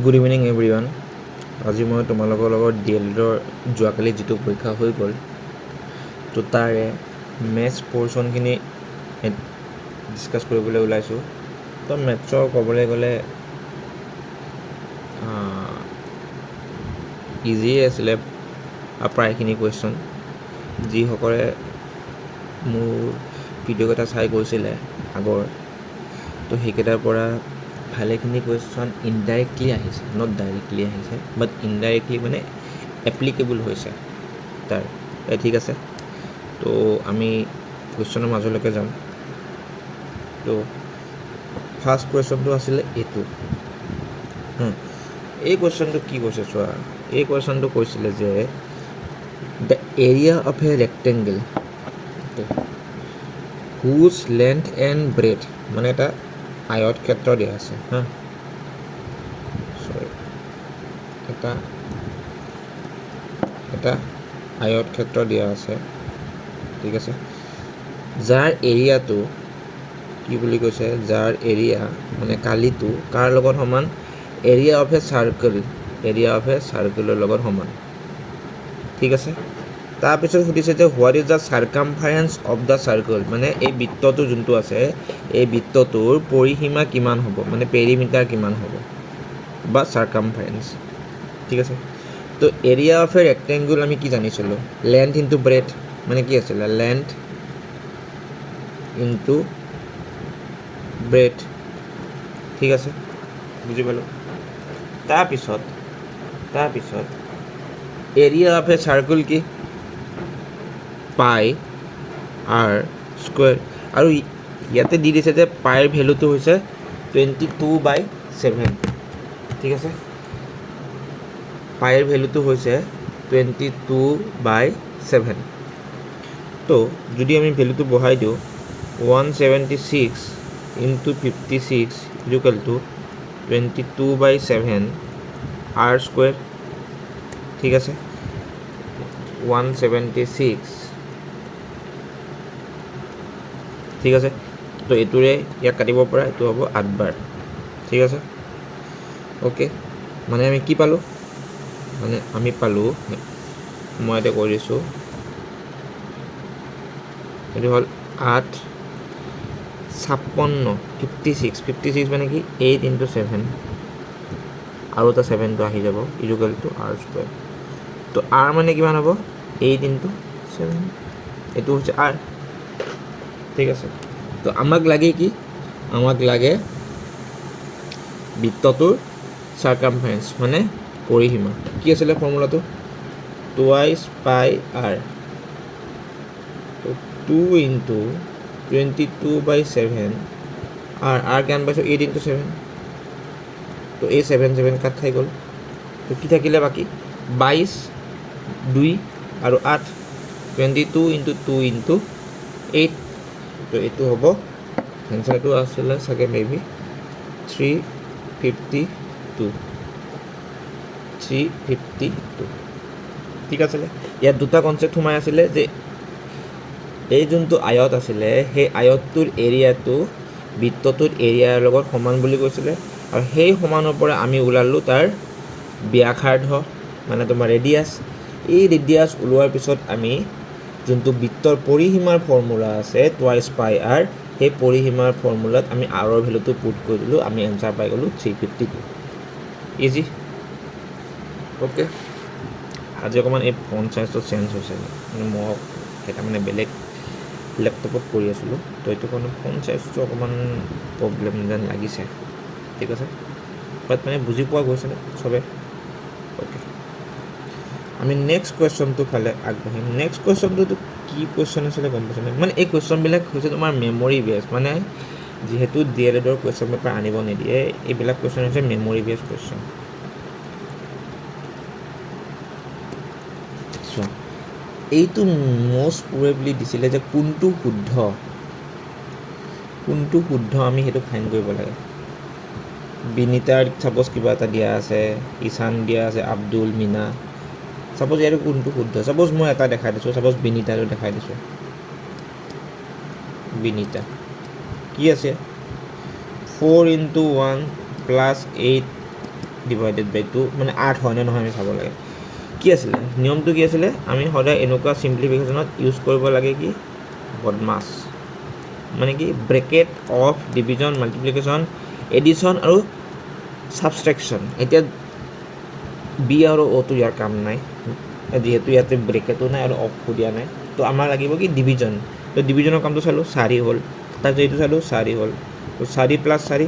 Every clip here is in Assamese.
Good evening everyone. আজি মই তোমালোকৰ লগত DLEDৰ যোৱাকালি যিটো পৰীক্ষা হৈ গ'ল তো তাৰে মেথছ পৰ্চনখিনি ডিছকাছ কৰিবলৈ ওলাইছোঁ। তো মেথছৰ ক'বলৈ গ'লে ইজিয়ে আছিলে প্ৰায়খিনি কুৱেশ্যন। যিসকলে মোৰ ভিডিঅ'কেইটা চাই গৈছিলে আগৰ, তো সেইকেইটাৰ পৰা ভালেখিনি কুৱেশ্যন ইনডাইৰেক্টলি আহিছে, নট ডাইৰেক্টলি আহিছে, বাট ইনডাইৰেক্টলি মানে এপ্লিকেবল হৈছে তাৰ। ঠিক আছে, তো আমি কুৱেশ্যনৰ মাজলৈকে যাম। তো ফাৰ্ষ্ট কুৱেশ্যনটো আছিলে এইটো। এই কুৱেশ্যনটো কি কৈছে চোৱা, এই কুৱেশ্যনটো কৈছিলে যে the area of A rectangle হুজ লেন্থ এণ্ড ব্ৰেথ, মানে এটা আয়ত ক্ষেত্ৰ দিয়া আছে এটা আয়ত ক্ষেত্ৰ দিয়া আছে, ঠিক আছে। যাৰ এৰিয়াটো কি বুলি কৈছে, যাৰ এৰিয়া মানে কালিটো কাৰ লগত সমান, area of a circle, area of a চাৰ্কেলৰ লগত সমান, ঠিক আছে। তাৰপিছত সুধিছে যে what is the circumference of the circle, মানে এই বৃত্তটো যোনটো আছে এই বৃত্তটোৰ পৰিসীমা কিমান হ'ব, মানে পেৰিমিটাৰ কিমান হ'ব বা চাৰ্কামফাৰেঞ্চ, ঠিক আছে। তো এৰিয়া অফ এ ৰেক্টেংগুল আমি কি জানিছিলোঁ, লেন্থ ইনটু ব্ৰেথ, মানে কি আছিলে লেন্থ ইনটু ব্ৰেথ, ঠিক আছে, বুজি পালোঁ। তাৰপিছত এৰিয়া অফ এ চাৰ্কুল কি, পাই আৰ স্কুৱেৰ, আৰু ইয়াতে দি দিছে যে পাইৰ ভেলুটো হৈছে 22/7, ঠিক আছে। পাইৰ ভেলুটো হৈছে 22/7। তো যদি আমি ভেলুটো বহাই দিওঁ 176 into 56 equal to 22/7 R square, ঠিক আছে। 176, ঠিক আছে। তো এইটোৰে ইয়াক কাটিব পৰা, এইটো হ'ব 8 বাৰ, ঠিক আছে, অ'কে। মানে আমি কি পালোঁ, মানে আমি পালোঁ, মই এতিয়া কৈ দিছোঁ, এইটো হ'ল 8 56, 56 মানে কি 8 ইনটু 7 আৰু এটা 7টো আহি যাব ইকুৱেল টু আৰ স্কুৱেৰ। তো আৰ মানে কিমান হ'ব 8 ইনটু 7, এইটো হৈছে আৰ, ঠিক আছে। তো আমাক লাগে কি, আমাক লাগে বৃত্তটোৰ চাৰ্কামফাৰেঞ্চ মানে পৰিসীমা। কি আছিলে ফৰ্মুলাটো, 2 পাই আৰ, 2 ইনটু 22/7 আৰ কিমান পাইছোঁ 8 ইনটু 7, তো এই 7 কাট খাই গ'ল। তো কি থাকিলে বাকী 22, 2 আৰু 8, 22 ইনটু 2 ইনটু 8, তো এইটো হ'ব এনচাৰটো আছিলে চাগে মেবি 352, ঠিক আছিলে। ইয়াত দুটা কনচেপ্ট সোমাই আছিলে যে এই যোনটো আয়ত আছিলে সেই আয়তটোৰ এৰিয়াটো বৃত্তটোৰ এৰিয়াৰ লগত সমান বুলি কৈছিলে, আৰু সেই সমানৰ পৰা আমি ওলালোঁ তাৰ ব্যাসাৰ্ধ, মানে তোমাৰ ৰেডিয়াছ। এই ৰেডিয়াছ ওলোৱাৰ পিছত আমি যোনটো বৃত্তৰ পৰিসীমাৰ ফৰ্মুলা আছে 2 পাই আৰ, সেই পৰিসীমাৰ ফৰ্মুলাত আমি আৰৰ ভেলুটো পুট কৰি দিলোঁ, আমি এনচাৰ পাই গ'লোঁ 352। Easy, okay. আজি অকণমান এই ফণ্ট চাইজটো চেঞ্জ হৈছে, মানে মই মানে বেলেগ লেপটপত কৰি আছিলোঁ, তো এইটো কাৰণে ফণ্ট চাইজটো অকণমান প্ৰব্লেম যেন লাগিছে, ঠিক আছে, বাট মানে বুজি পোৱা গৈছেনে চবে, অ'কে। আমি নেক্সট কুৱেশ্যনটো ফালে আগবাঢ়িম। নেক্সট কুৱেশ্যনটোতো কি কুৱেশ্যন আছিলে গম পাইছেনে, মানে এই কুৱেশ্যনবিলাক হৈছে তোমাৰ মেমৰি বেছ, মানে যিহেতু DLEDৰ কুৱেশ্যন পেপাৰ আনিব নিদিয়ে, এইবিলাক কুৱেশ্যন হৈছে মেমৰি বেছ কুৱেশ্যন। চোৱা, এইটো মষ্ট প্ৰবেবলি দিছিলে যে কোনটো শুদ্ধ আমি সেইটো ফাইন কৰিব লাগে। বিনিতাৰ ছাপ'জ কিবা এটা দিয়া আছে, ঈশান দিয়া আছে, আব্দুল, মিনা, ছাপ'জ ইয়াৰ কোনটো শুদ্ধ, ছাপ'জ মই এটা দেখাই দিছোঁ, ছাপ'জ বিনিতাটো দেখাই দিছোঁ। বিনিতা কি আছে 4 ইনটু 1 প্লাছ 8 ডিভাইডেড বাই 2 মানে 8 হয় নে নহয় আমি চাব লাগে কি আছিলে নিয়মটো কি আছিলে আমি সদায় এনেকুৱা সিম্পলিফিকেশনত ইউজ কৰিব লাগে কি বদমাছ মানে কি bracket of division multiplication addition আৰু সাবট্ৰেকশ্যন এতিয়া বি আৰু অ'টো ইয়াৰ কাম নাই যিহেতু ইয়াতে ব্ৰেকেটো নাই আৰু অফো দিয়া নাই তো আমাৰ লাগিব কি ডিভিজন তো ডিভিজনৰ কামটো চালোঁ 4 হ'ল তাৰপিছত এইটো চালোঁ 4 হ'ল তো 4 + 4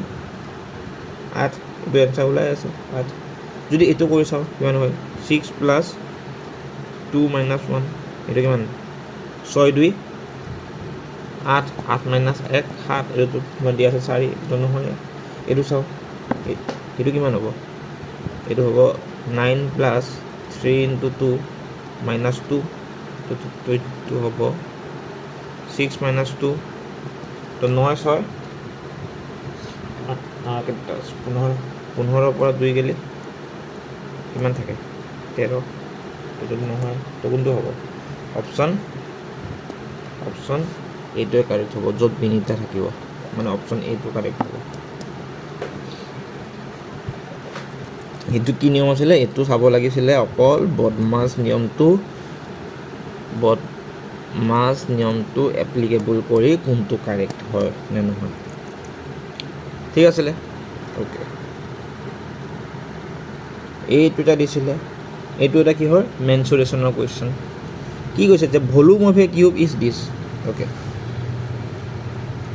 8 এইটো এনচাৰ ওলাই আছে 8 যদি এইটো কৰি চাওঁ কিমান হয় 6 + 2 - 1 এইটো কিমান 6 2 8 8 - 1 7 এইটো কিমান দিয়া আছে 4 এইটো নহয় এইটো চাওঁ এইটো কিমান হ'ব এইটো হ'ব 9 + 3 × 2 - 2 তো এইটো হ'ব 6 - 2 তো 9 6 15 পৰা 2 গেলি কিমান থাকে 13 এইটো নহয় তো কোনটো হ'ব অপশ্যন এইটোৱে কাৰেক্ট হ'ব য'ত বিনিতা থাকিব মানে অপশ্যন এইটো কাৰেক্ট হ'ব এইটো কি নিয়ম আছিলে এইটো চাব লাগিছিলে অকল বদমাছ নিয়মটো এপ্লিকেবল কৰি কোনটো কাৰেক্ট হয় নে নহয় ঠিক আছিলে ওকে এইটো এটা দিছিলে এইটো এটা কি হয় মেনচুৰেশ্যনৰ কুৱেশ্যন কি কৈছে যে volume of A cube is this okay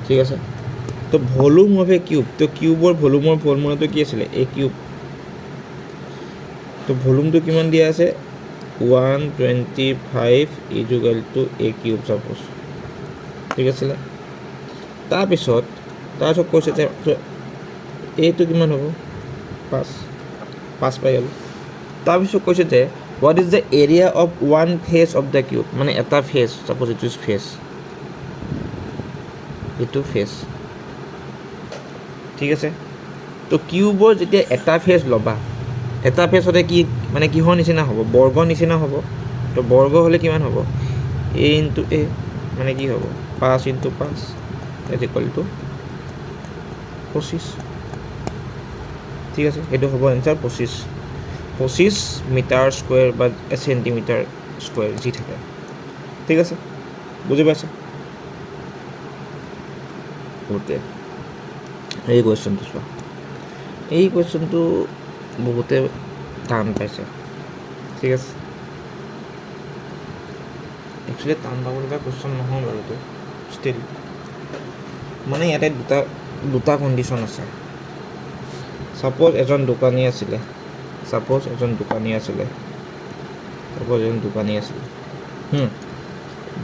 ঠিক আছে তো ভলিউম অফ এ কিউব তো কিউবৰ ভলিউমৰ ফৰ্মুলাটো কি আছিলে এ কিউব তো ভলিউমটো কিমান দিয়া আছে 125 = এ কিউব সাপোজ ঠিক আছিলে তাৰপিছত কৈছে যে এইটো কিমান হ'ব 5 পাই গ'ল তাৰপিছত কৈছে যে what is the area of one phase of the cube মানে এটা face suppose it is face এইটো ফেচ ঠিক আছে তো কিউবৰ যেতিয়া এটা ফেচ ল'বা এটা ফেচ হ'লে কি মানে কিহৰ নিচিনা হ'ব বৰ্গৰ নিচিনা হ'ব তো বৰ্গ হ'লে কিমান হ'ব a × a মানে কি হ'ব 5 × 5 = 25 ঠিক আছে এইটো হ'ব এনচাৰ 25 মিটাৰ স্কুৱেৰ বা চেণ্টিমিটাৰ স্কুৱেৰ যি থাকে ঠিক আছে বুজি পাইছে ওকে এই কুৱেশ্যনটো চোৱা এই কুৱেশ্যনটো বহুতে টান পাইছে ঠিক আছে একচুৱেলি টান পাবলগীয়া কুৱেশ্যন নহয় বাৰু এইটো ষ্টিল মানে ইয়াতে দুটা কণ্ডিশ্যন আছে সাপোজ এজন দোকানী আছিলে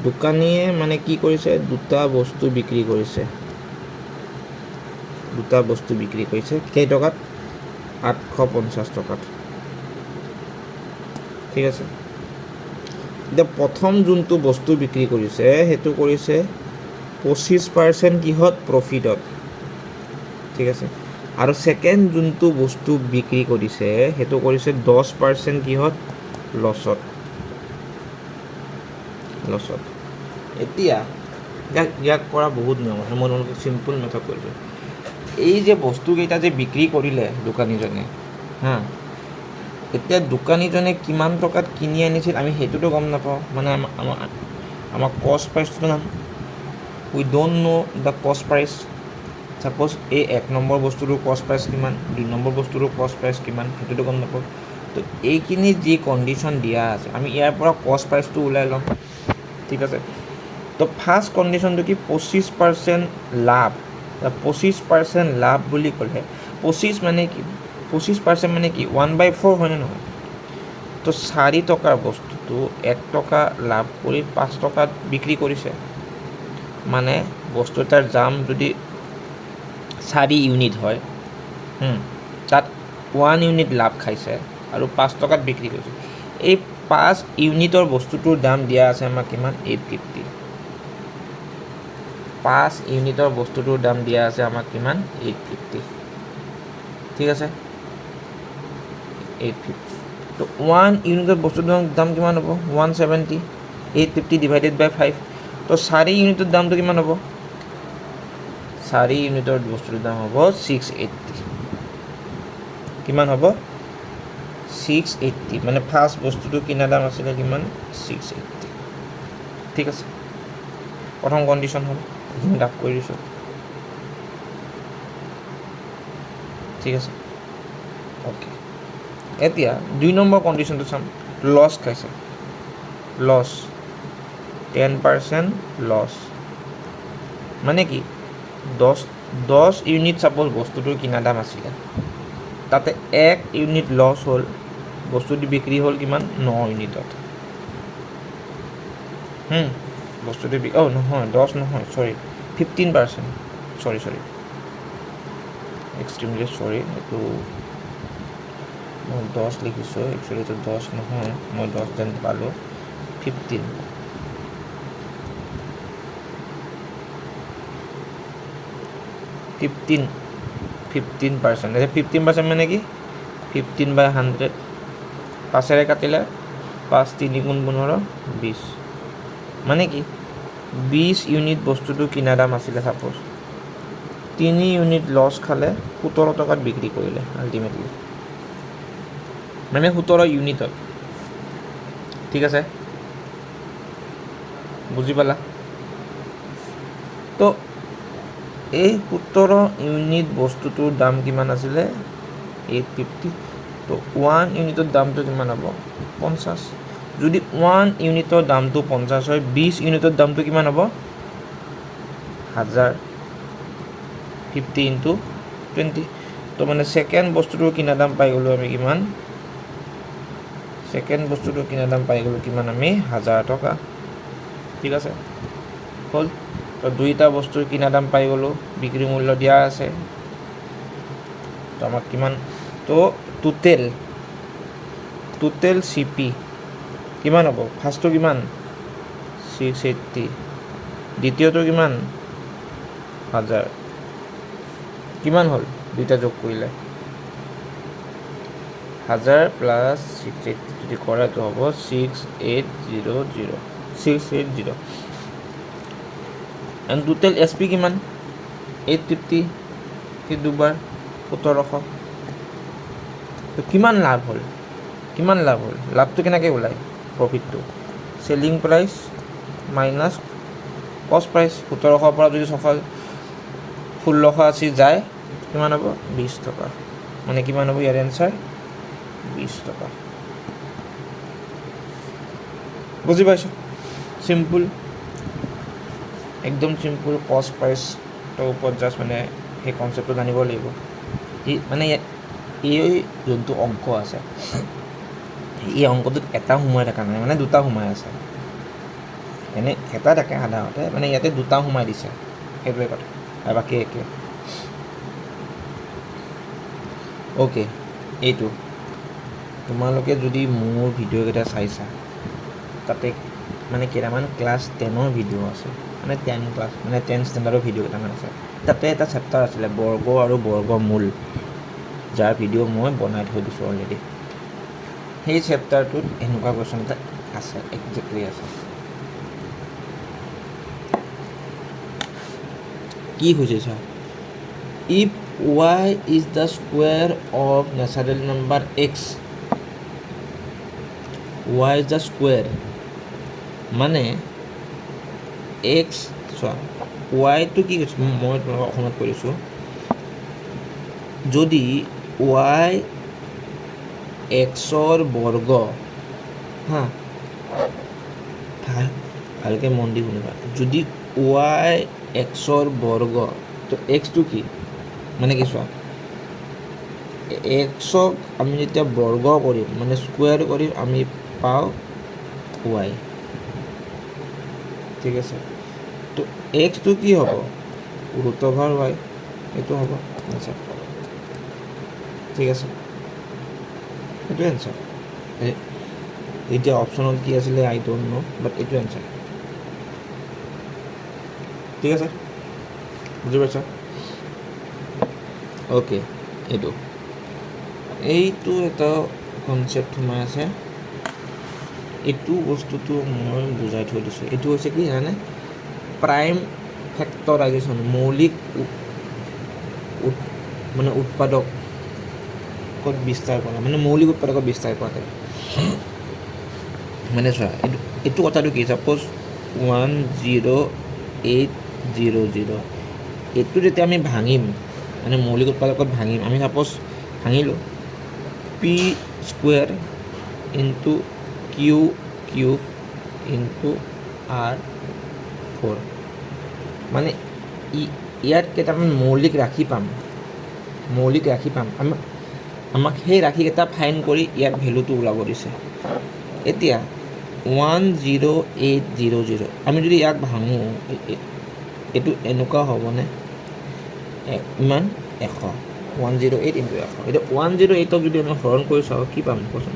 দোকানীয়ে মানে কি কৰিছে দুটা বস্তু বিক্ৰী কৰিছে কেইটকাত 850 টকাত ঠিক আছে এতিয়া প্ৰথম যোনটো বস্তু বিক্ৰী কৰিছে সেইটো কৰিছে 25% কিহত প্ৰফিটত ঠিক আছে আৰু সেকেন্ড যোনটো বস্তু বিক্ৰী কৰিছে সেইটো কৰিছে 10% কিহত লছত এতিয়া ইয়াক কৰা বহুত নিয়ম আছে মই তোমালোকক চিম্পল মেথড কৰিছোঁ এই যে বস্তুকেইটা যে বিক্ৰী কৰিলে দোকানীজনে এতিয়া দোকানীজনে কিমান টকাত কিনি আনিছিল আমি সেইটোতো গম নাপাওঁ মানে আমাৰ কষ্ট প্ৰাইচটো নাম উই ডোণ্ট ন' দ্য কষ্ট প্ৰাইচ সাপোজ এই 1 নম্বৰ বস্তুটোৰ কষ্ট প্ৰাইচ কিমান 2 নম্বৰ বস্তুটোৰ কষ্ট প্ৰাইচ কিমান সেইটোতো গম নাপাওঁ তো এইখিনি যি কণ্ডিশ্যন দিয়া আছে আমি ইয়াৰ পৰা কষ্ট প্ৰাইচটো ওলাই ল'ম ঠিক আছে তো ফাৰ্ষ্ট কণ্ডিশ্যনটো কি 25% লাভ 25% লাভ বুলি ক'লে 25 মানে কি 25% মানে কি 1/4 হয়নে নহয় তো 4 টকাৰ বস্তুটো 1 টকা লাভ কৰি 5 টকাত বিক্ৰী কৰিছে মানে বস্তু এটাৰ দাম যদি 4 ইউনিট হয় তাত 1 ইউনিট লাভ খাইছে আৰু 5 টকাত বিক্ৰী কৰিছে এই 5 ইউনিটৰ বস্তুটোৰ দাম দিয়া আছে আমাক কিমান 850 5 ইউনিটৰ বস্তুটোৰ দাম দিয়া আছে আমাক কিমান 850 ঠিক আছে 850 তো 1 ইউনিটৰ বস্তুটোৰ দাম কিমান হ'ব 170 850 ডিভাইডেড বাই 5 তো 4 ইউনিটৰ দামটো কিমান হ'ব 4 ইউনিটৰ বস্তুটোৰ দাম হ'ব 680 কিমান হ'ব 680 মানে ফাৰ্ষ্ট বস্তুটো কিনা দাম আছিলে কিমান 680 ঠিক আছে প্ৰথম কণ্ডিশ্যন হ'ল এইখিনি ডাক কৰি দিছোঁ ঠিক আছে অ'কে এতিয়া 2 নম্বৰ কণ্ডিশ্যনটো চাম লছ খাইছে লছ 10% লছ মানে কি 10 ইউনিট ছাপ'জ বস্তুটোৰ কিনা দাম আছিলে তাতে 1 ইউনিট লছ হ'ল বস্তুটো বিক্ৰী হ'ল কিমান 9 ইউনিটত বস্তুটো নহয় 10 নহয় চৰি 15% চৰি এক্সট্ৰিমলি চৰি এইটো মই 10 লিখিছোঁ একচুৱেলি এইটো 10 নহয় মই 10 যেন পালোঁ 15 15% এতিয়া 15% মানে কি 15/100 5ৰে কাটিলে 5 3 গুণ 15 20 মানে কি 20 ইউনিট বস্তুটো কিনা দাম আছিলে ছাপ'জ 3 ইউনিট লছ খালে 17 টকাত বিক্ৰী কৰিলে আল্টিমেটলি মানে 17 ইউনিটত ঠিক আছে বুজি পালা তো এই 17 ইউনিট বস্তুটোৰ দাম কিমান আছিলে 850 তো 1 ইউনিটৰ দামটো কিমান হ'ব 50 যদি 1 ইউনিটৰ দামটো 50 হয় 20 ইউনিটৰ দামটো কিমান হ'ব 1000 50 ইনটু 20 তো মানে সেকেন্ড বস্তুটোৰ কিনা দাম পাই গ'লো আমি কিমান সেকেন্ড বস্তুটোৰ কিনা দাম পাই গ'লো কিমান আমি 1000 টকা ঠিক আছে হ'ল তো দুইটা বস্তুৰ কিনা দাম পাই গ'লো বিক্ৰী মূল্য দিয়া আছে তো আমাক কিমান তো টোটেল সিপি কিমান হ'ব ফাৰ্ষ্টটো কিমান 680 দ্বিতীয়টো কিমান 1000 কিমান হ'ল দুইটা যোগ কৰিলে 1000 প্লাস 680 যদি কৰা তো হ'ব 680 and total SP কিমান 850 কি দুবাৰ 1700 তো কিমান লাভ হ'ল লাভটো কেনেকৈ ওলায় প্ৰফিটটো সেলিং প্ৰাইচ মাইনাছ কষ্ট প্ৰাইচ 1700 পৰা যদি 1680 যায় কিমান হ'ব 20 টকা মানে কিমান হ'ব ইয়াৰ এনসাৰ 20 টকা বুজি পাইছো সিম্পল একদম সিম্পল কষ্ট প্ৰাইচ তো ওপৰত জাস্ট মানে সেই কনসেপ্টটো জানিব লাগিব মানে এই যোনটো অংক আছে এই অংকটোত এটা সোমাই থকা নাই মানে দুটা সোমাই আছে এনে এটা থাকে সাধাৰণতে মানে ইয়াতে দুটা সোমাই দিছে সেইটোৱে কথা আৰু বাকী একে ওকে এইটো তোমালোকে যদি মোৰ ভিডিঅ'কেইটা চাইছা তাতে মানে কেইটামান ক্লাছ 10ৰ ভিডিঅ' আছে মানে 10 ক্লাছ মানে 10 ষ্টেণ্ডাৰ্ডৰ ভিডিঅ' কেইটামান আছে তাতে এটা চেপ্টাৰ আছিলে বৰ্গ আৰু বৰ্গমূল যাৰ ভিডিঅ' মই বনাই থৈ দিছোঁ অলৰেডি সেই চেপ্টাৰটোত এনেকুৱা কুৱেশ্যন এটা আছে একজেক্টলি আছে কি হৈছে sir if y is the square of natural number x y is the square মানে x চোৱা y টো কি কৈছোঁ মই তোমালোকক অসমত কৈ দিছোঁ যদি y xৰ বৰ্গ হা ভালকৈ মন দি শুনিবা যদি y xৰ বৰ্গ তো x টো কি মানে কি চোৱা xক আমি যেতিয়া বৰ্গ কৰিম মানে স্কুৱেৰ কৰিম আমি পাওঁ y ঠিক আছে তো x টো কি হ'ব ৰুট অভাৰ y এইটো হ'ব আনসাৰ ঠিক আছে এইটো আনসাৰ এতিয়া অপশ্যনত কি আছিলে আই ডোন্ট নো বাট এইটো আনসাৰ ঠিক আছে বুজি পাইছা ওকে এইটো এটা কনসেপ্ট সোমাই আছে এইটো বস্তুটো মই বুজাই থৈ দিছোঁ এইটো হৈছে কি জানে প্ৰাইম ফেক্টৰাইজেশ্যন মৌলিক মানে উৎপাদক উৎপাদকত বিস্তাৰ কৰা মানে মৌলিক উৎপাদকত বিস্তাৰ কৰাটো মানে চোৱা এইটো কথাটো কি ছাপ'জ 10800 এইটো যেতিয়া আমি ভাঙিম মানে মৌলিক উৎপাদকত ভাঙিম আমি ছাপ'জ ভাঙিলোঁ P square into Q cube into R4 মানে ইয়াত কেইটামান মৌলিক ৰাশি পাম আমাক সেই ৰাশিকেইটা ফাইন কৰি ইয়াত ভেলুটো ওলাব দিছে এতিয়া 10800 আমি যদি ইয়াক ভাঙোঁ এইটো এনেকুৱা হ'বনে ইমান 100 108 ইনটু 100 এতিয়া 108ক যদি আমি হৰণ কৰি চাওঁ কি পাম কোৱাচোন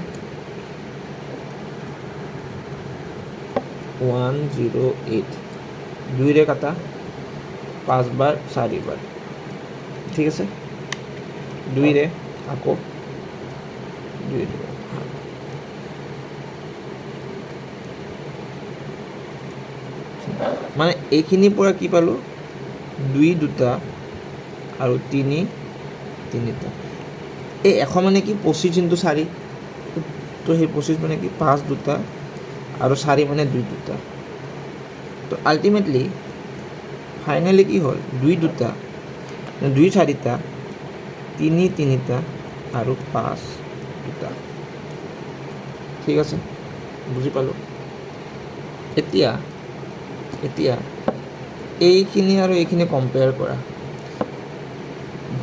108 2ৰে কাটা 5 বাৰ 4 বাৰ ঠিক আছে 2ৰে আকৌ 2 মানে এইখিনিৰ পৰা কি পালোঁ 2 দুটা আৰু 3 তিনিটা এই 100 মানে কি 25 ইনটু 4 তো সেই 25 মানে কি 5 দুটা আৰু 4 মানে 2 দুটা তো আল্টিমেটলি ফাইনেলি কি হ'ল 2 দুটা 2 4টা 3 তিনিটা আৰু 5 দুটা ঠিক আছে বুজি পালোঁ এতিয়া এইখিনি আৰু এইখিনি কম্পেয়াৰ কৰা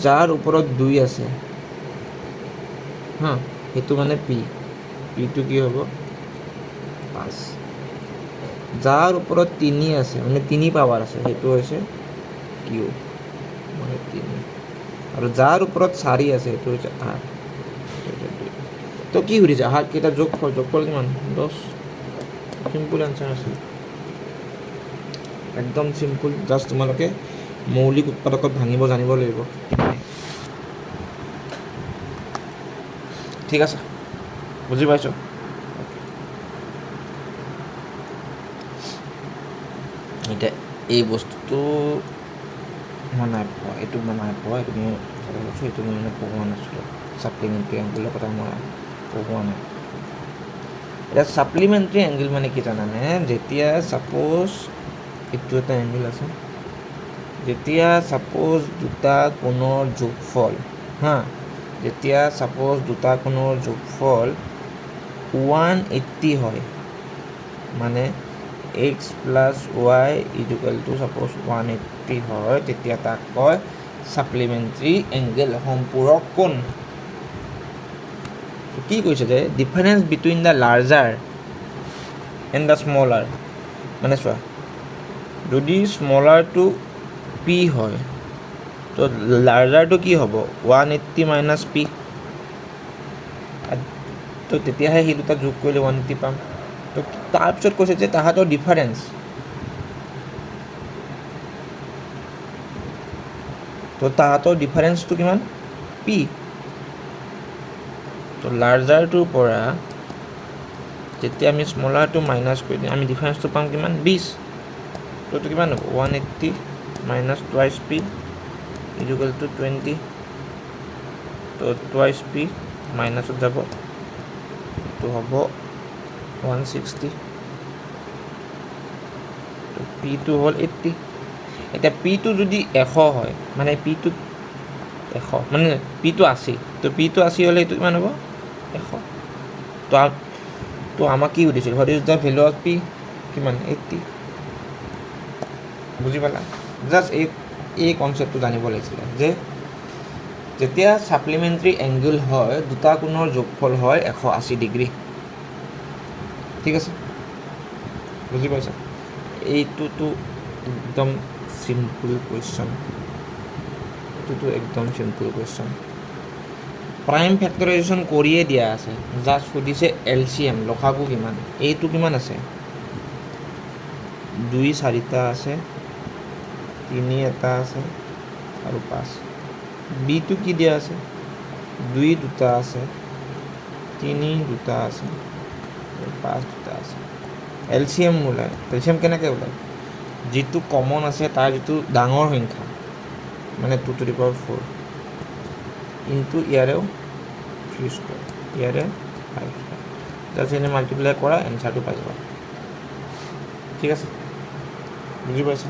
যাৰ ওপৰত 2 আছে হা সেইটো মানে পিটো কি হ'ব 5 যাৰ ওপৰত 3 আছে মানে 3 পাৱাৰ আছে সেইটো হৈছে কিউ মানে 3 আৰু যাৰ ওপৰত 4 আছে সেইটো হৈছে R তো কি সুধিছে আহাৰ কেইটা যোগফল কিমান 10 চিম্পল এনচাৰ আছে একদম চিম্পল জাষ্ট তোমালোকে মৌলিক উৎপাদকত ভাঙিব জানিব লাগিব ঠিক আছে বুজি পাইছো এতিয়া এই বস্তুটো মই নাই পোৱা এইটো মই মানে পঢ়োৱা নাছিলোঁ ছাপ্লিমেণ্টাৰী এংগুলৰ কথা মই পঢ়োৱা নাই এতিয়া ছাপ্লিমেণ্টাৰী এংগুল মানে কি জানানে যেতিয়া ছাপ'জ এইটো এটা এংগুল আছে যেতিয়া ছাপ'জ দুটা কোণৰ যোগফল যেতিয়া ছাপ'জ দুটা কোণৰ যোগফল 180 হয় মানে x plus y equal to suppose 180 হয় তেতিয়া তাক কয় ছাপ্লিমেণ্টাৰী এংগেল সম্পূৰক কোণ কি কৈছে যে difference between the larger and the smaller মানে চোৱা যদি স্মলাৰটো p হয় তো লাৰ্জাৰটো কি হ'ব 180 মাইনাছ p তো তেতিয়াহে সেই দুটা যোগ কৰিলে 180 পাম তো তাৰপিছত কৈছে যে তাহাঁতৰ ডিফাৰেঞ্চ তো তাহাঁতৰ ডিফাৰেঞ্চটো কিমান p তো লাৰ্জাৰটোৰ পৰা যেতিয়া আমি স্মলাৰটো মাইনাছ কৰি দিম আমি ডিফাৰেঞ্চটো পাম কিমান 20 তো এইটো কিমান হ'ব 180 minus twice p equal to 20 তো টুৱাইচ p মাইনাছত যাব তো হ'ব 160 তো পিটো হ'ল 80 এতিয়া পিটো যদি 100 হয় মানে পিটো 100 মানে পিটো 80 তো পিটো 80 হ'লে এইটো কিমান হ'ব 100 তো আমাক কি সুধিছিল what is the value of P কিমান 80 বুজি পালা জাষ্ট এই কনচেপ্টটো জানিব লাগিছিলে যে যেতিয়া ছাপ্লিমেণ্টাৰী এংগুল হয় দুটা কোণৰ যোগফল হয় 180 ডিগ্ৰী ঠিক আছে বুজি পাইছা এইটোতো একদম চিম্পল কুৱেশ্যন প্ৰাইম ফেক্টৰাইজেশ্যন কৰিয়ে দিয়া আছে জাষ্ট সুধিছে LCM লসাগু কিমান এইটো কিমান আছে 2 4টা আছে 3 এটা আছে আৰু 5 বিটো কি দিয়া আছে 2 দুটা আছে 3 দুটা আছে 5 দুটা আছে LCM ওলায় LCM কেনেকৈ ওলায় যিটো কমন আছে তাৰ যিটো ডাঙৰ সংখ্যা মানে 2 to the power 4 ইনটু ইয়াৰেও 3 স্কোয়াৰ ইয়াৰে 5 স্কোয়াৰ জাস্ট এনে মাল্টিপ্লাই কৰা এনসাৰটো পাই যাবা ঠিক আছে বুজি পাইছা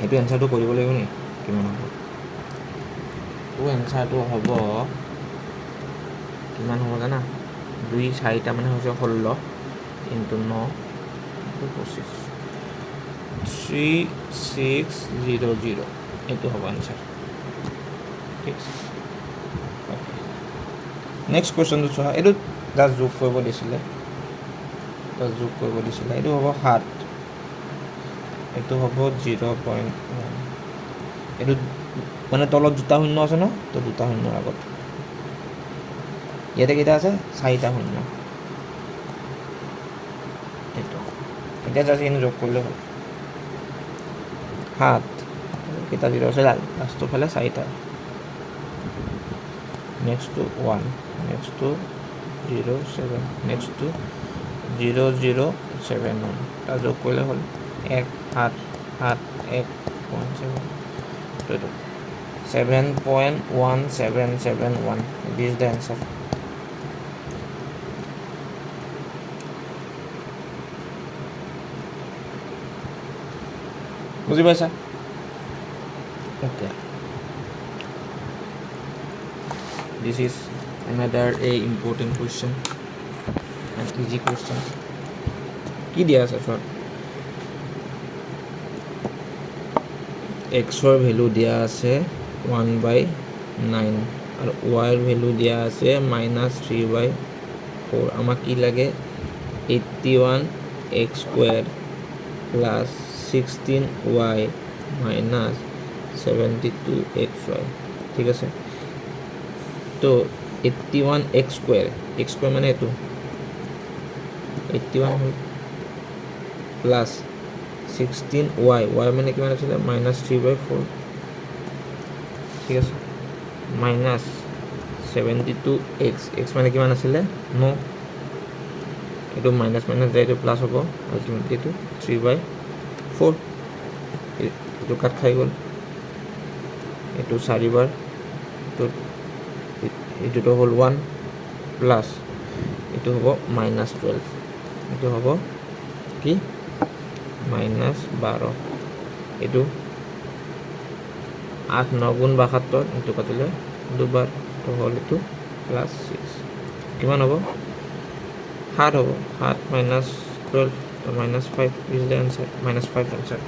এইটো এনসাৰটো কৰিব লাগিব নি কিমান হ'ব তো এনসাৰটো হ'ব কিমান হ'ব জানা 2 4টা মানে হৈছে 16 ইনটু 9 25 3600 এইটো হ'ব এনসাৰ ঠিক আছে নেক্সট কুৱেশ্যনটো চোৱা এইটো জাষ্ট যোগ কৰিব দিছিলে এইটো হ'ব 7 এইটো হ'ব 0.1 এইটো মানে তলত দুটা শূন্য আছে ন তো দুটা শূন্যৰ আগত ইয়াতে কেইটা আছে 4টা শূন্য এইটো এতিয়া জাষ্ট এনে যোগ কৰিলে হ'ল 7 কেইটা 0 আছে লাষ্টৰ ফালে 4টা next to 1 next to 0 7 next to 0 0 7 1 তা যোগ কৰিলে হ'ল 1 7 7 1.7 তো 7.1771 this is the answer বুজি পাইছা okay this is another a important question an easy question কি দিয়া আছে চোৱা x ৰ ভ্যালু দিয়া আছে 1/9 আৰু y ৰ ভ্যালু দিয়া আছে -3/4 আমাক কি লাগে 81x² plus 16y minus 72xy ঠিক আছে তো 81x² মানে এটো 81 হল প্লাস 16y মানে কিমান আছিল -3/4 ঠিক আছে মাইনাস 72x মানে কিমান আছিল 9 এটো মাইনাস যায় এটো প্লাস হ'ব আলটিমেটলি এটো 3/4 এটো কাট খাই গল এটো 4 বাৰ তো এটো হল 1 প্লাস এটো হ'ব -12 এটো হ'ব কি -12 এটো 8 9 গুণ 72 এটো কাটিলে দুবাৰ তো হল এটো +6 কিমান হ'ব 7 হ'ব 7 -12 তো -5 is the answer -5 answer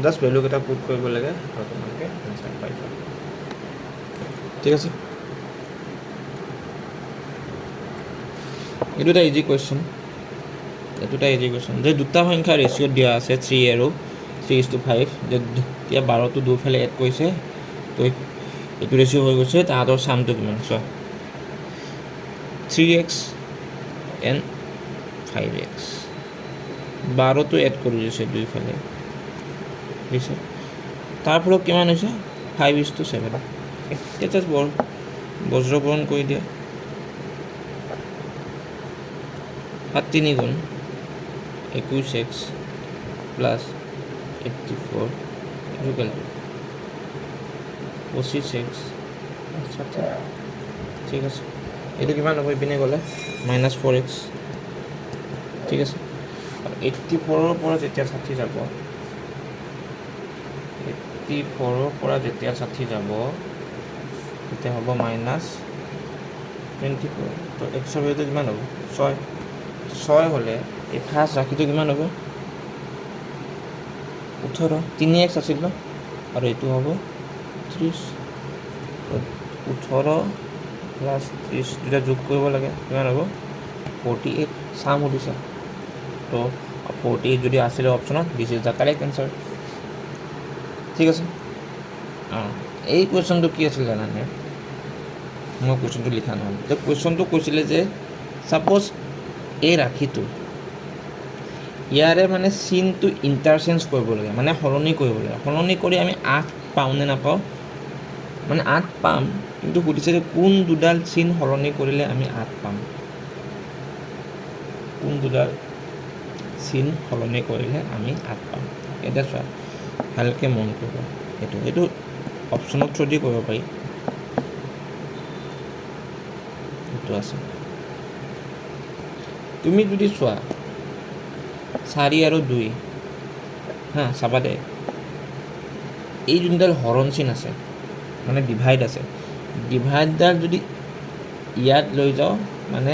just value কেটা পুট কৰিব লাগে আৰু তোমালোকে আনসাৰ পাই যাবা ঠিক আছে এটা ইজি কোৱেশ্চন যে দুটা সংখ্যা ৰেশিও দিয়া আছে 3 আৰু 3:5 যে এতিয়া 12 টো দুফালে এড কৰিছে তো এটো ৰেশিও হৈ গৈছে তাহাতৰ সামটো কিমান চোৱা 3x and 5x 12 টো এড কৰি দিছে দুইফালে দিছে তাৰপৰ কিমান হৈছে 5:7 এটা জাস্ট বজ্ৰকৰণ কৰি দিয়া 3 গুণ 21x plus 84 equal to 25x ঠিক আছে এটো কিমান হ'ব ইপিনে গলে -4x ঠিক আছে 84 ৰ পৰা যেতিয়া 60 যাব 84 ৰ পৰা যেতিয়া 60 যাব তেতিয়া হ'ব -24 তো x ৰ ভ্যালু কিমান হ'ব 6 হলে এই ফাৰ্স্ট ৰাখিটো কিমান হ'ব 18 3x আছিল ন আৰু এটো হ'ব 30 18 প্লাস 30 দুটা যোগ কৰিব লাগে কিমান হ'ব 48 সাম উঠিছে তো 48 যদি আছিল অপচনত this is the correct answer ঠিক আছে এই কোৱেশ্চনটো কি আছিল জানানে মই কোৱেশ্চনটো লিখা নহল তো কোৱেশ্চনটো কৈছিলে যে সাপোজ এই ৰাখিটো ইয়াৰে মানে চিনটো ইন্টাৰচেঞ্জ কৰিব লাগে মানে হলনি কৰিব লাগে হলনি কৰি আমি 8 পাও নে নাপাও মানে 8 পাম কিন্তু সুধিছে যে কোন দুডাল চিন হলনি কৰিলে আমি 8 পাম কোন দুডাল চিন হলনি কৰিলে আমি 8 পাম এটা চোৱা ভালকে মন কৰিব এটো অপচনত থ্ৰুদি কৰিব পাৰি এইটো আছে তুমি যদি চোৱা 4 আৰু 2 হা চাবা দে এই যোনডাল হৰণ চিন আছে মানে ডিভাইড আছে ডিভাইডডাল যদি ইয়াত লৈ যাওঁ মানে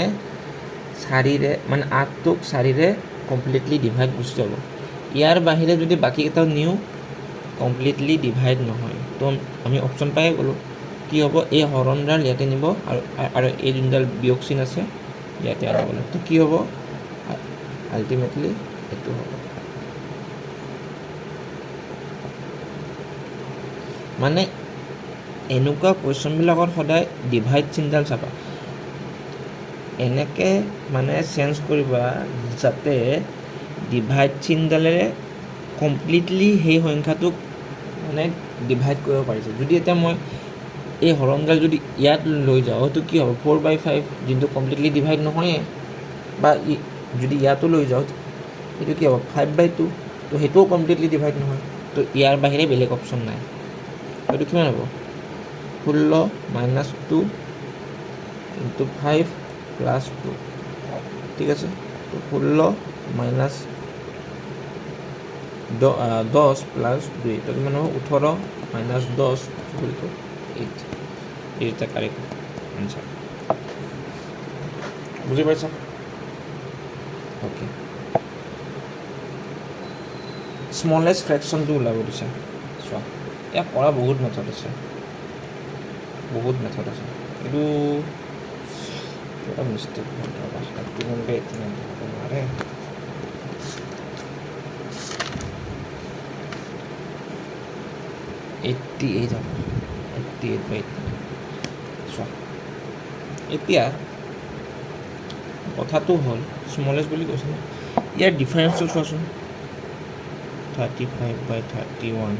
4ৰে মানে 8টোক 4ৰে কমপ্লিটলি ডিভাইড গুচি যাব ইয়াৰ বাহিৰে যদি বাকীকেইটাও নিওঁ কমপ্লিটলি ডিভাইড নহয় তো আমি অপশ্যন পাই গ'লোঁ কি হ'ব এই হৰণডাল ইয়াতে নিব আৰু এই যোনডাল বিয়োগ চিন আছে ইয়াতে আনিব লাগিব তো কি হ'ব আল্টিমেটলি এইটো হ'ব মানে এনেকুৱা কুৱেশ্যনবিলাকত সদায় ডিভাইড চিনডাল চাবা এনেকৈ মানে চেঞ্জ কৰিবা যাতে ডিভাইড চিনডালেৰে কমপ্লিটলি সেই সংখ্যাটোক মানে ডিভাইড কৰিব পাৰিছে যদি এতিয়া মই এই হৰণডাল যদি ইয়াত লৈ যাওঁ সেইটো কি হ'ব 4/5 যোনটো কমপ্লিটলি ডিভাইড নহয়ে বা যদি ইয়াতো লৈ যাওঁ সেইটো কি হ'ব 5/2 তো সেইটোও কমপ্লিটলি ডিভাইড নহয় তো ইয়াৰ বাহিৰে বেলেগ অপশ্যন নাই এইটো কিমান হ'ব 16 - 2 × 5 + 2 ঠিক আছে তো 16 - 10 + 2 তো কিমান হ'ব 18 - 10 = 8 ইজ দ্য কাৰেক্ট আনসাৰ বুজি পাইছা ওকে স্মলেষ্ট ফ্ৰেকশ্যনটো ওলাব দিছে চোৱা ইয়াক কৰা বহুত মেথড আছে এইটো এটা মিষ্টেক নোৱাৰে 88 হ'ব 88/89 চোৱা এতিয়া কথাটো হ'ল স্মলেষ্ট বুলি কৈছে ন ইয়াৰ ডিফাৰেঞ্চটো চোৱাচোন 35/31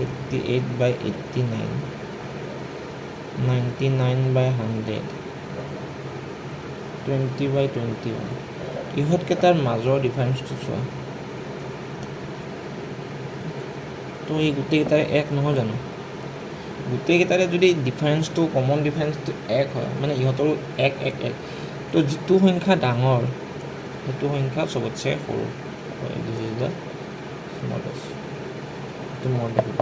88/89 99/100 20/21 ইহঁতকেইটাৰ মাজৰ ডিফাৰেঞ্চটো চোৱা তো এই গোটেইকেইটাৰে 1 নহয় জানো গোটেইকেইটাৰে যদি ডিফাৰেঞ্চটো কমন ডিফাৰেঞ্চটো 1 হয় মানে ইহঁতৰো 1 1 1 তো যিটো সংখ্যা ডাঙৰ সেইটো সংখ্যা চবতছে সৰু দিছ ইজ দ্য স্মলেষ্ট এইটো মই দেখিব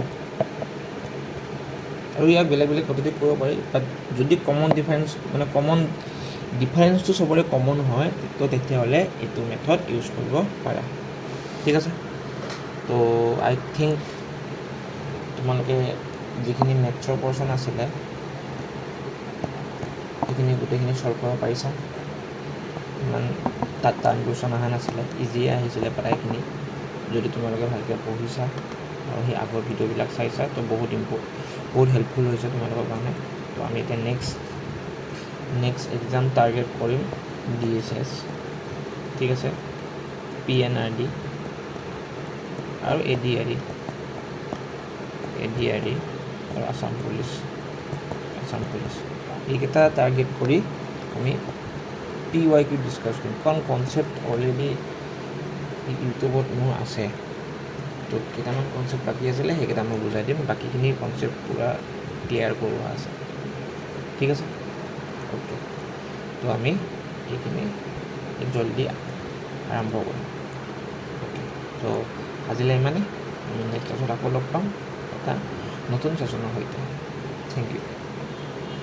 আৰু ইয়াক বেলেগ বেলেগ পদ্ধতিত কৰিব পাৰি বাট যদি কমন ডিফাৰেঞ্চ মানে কমন ডিফাৰেঞ্চটো চবৰে কমন হয় তো তেতিয়াহ'লে এইটো মেথড ইউজ কৰিব পাৰা ঠিক আছে তো আই থিংক তোমালোকে যিখিনি মেথছৰ পৰ্চন আছিলে সেইখিনি গোটেইখিনি চল্ভ কৰিব পাৰিছা ইমান তাত টান কুৱেশ্যন অহা নাছিলে ইজিয়ে আহিছিলে প্ৰায়খিনি যদি তোমালোকে ভালকৈ পঢ়িছা আৰু সেই আগৰ ভিডিঅ'বিলাক চাইছা তো বহুত হেল্পফুল হৈছে তোমালোকৰ কাৰণে তো আমি এতিয়া নেক্সট এক্সাম টাৰ্গেট কৰিম DSS ঠিক আছে PNRD আৰু ADRE আৰু আসাম পুলিচ এইকেইটা টাৰ্গেট কৰি আমি PYQ ডিছকাছ কৰিম কাৰণ কনচেপ্ট অলৰেডি ইউটিউবত মোৰ আছে তো কেইটামান কনচেপ্ট বাকী আছিলে সেইকেইটা মই বুজাই দিম বাকীখিনি কনচেপ্ট পূৰা ক্লিয়াৰ কৰোৱা আছে ঠিক আছে অ'কে তো আমি এইখিনি জলদি আৰম্ভ কৰিম অ'কে তো আজিলৈ ইমানেই আমি নেক্সট ক্লাছত আকৌ লগ পাম এটা নতুন ছেশ্যনৰ সৈতে থেংক ইউ